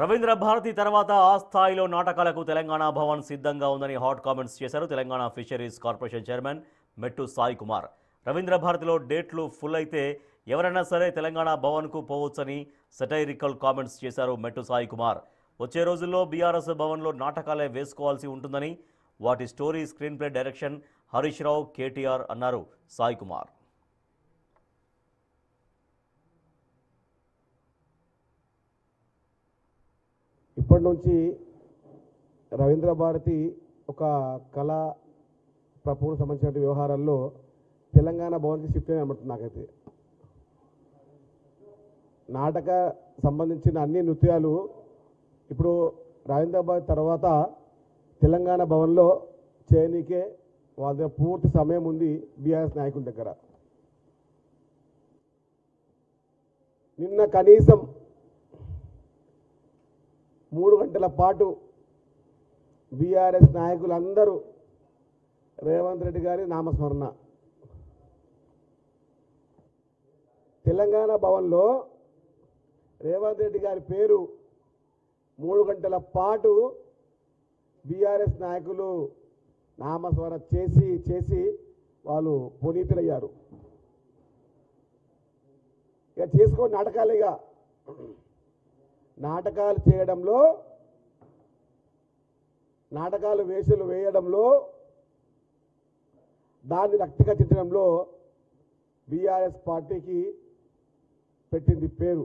రవీంద్ర భారతి తర్వాత ఆ స్థాయిలో నాటకాలకు తెలంగాణ భవన్ సిద్ధంగా ఉందని హాట్ కామెంట్స్ చేశారు తెలంగాణ ఫిషరీస్ కార్పొరేషన్ చైర్మన్ మెట్టు సాయి కుమార్. రవీంద్ర భారతిలో డేట్లు ఫుల్ అయితే ఎవరైనా సరే తెలంగాణ భవన్కు పోవచ్చని సెటైరికల్ కామెంట్స్ చేశారు మెట్టు సాయి కుమార్. వచ్చే రోజుల్లో బీఆర్ఎస్ భవన్లో నాటకాలే వేసుకోవాల్సి ఉంటుందని, వాటి story screenplay direction Harish Rao, KTR అన్నారు సాయి కుమార్. ఇప్పటి నుంచి రవీంద్ర భారతి ఒక కళా ప్రపూర్ణ సంబంధించిన వ్యవహారాల్లో తెలంగాణ భవన్కి షిఫ్ట్ అని అనబడుతుంది. నాకైతే నాటక సంబంధించిన అన్ని నృత్యాలు ఇప్పుడు రవీంద్ర భారతి తర్వాత తెలంగాణ భవన్లో చేయనీకే వాళ్ళ దగ్గర పూర్తి సమయం ఉంది బీఆర్ఎస్ నాయకుల దగ్గర. నిన్న కనీసం 3 గంటల పాటు బీఆర్ఎస్ నాయకులందరూ రేవంత్ రెడ్డి గారి నామస్మరణ. తెలంగాణ భవన్లో రేవంత్ రెడ్డి గారి పేరు 3 గంటల పాటు బీఆర్ఎస్ నాయకులు నామస్మరణ చేసి వాళ్ళు పునీతులయ్యారు. ఇక చేసుకో నాటకాలేగా నాటకాలు చేయడంలో, నాటకాలు వేషాలు వేయడంలో, దాన్ని రక్తిగా చిట్టడంలో బీఆర్ఎస్ పార్టీకి పెట్టింది పేరు.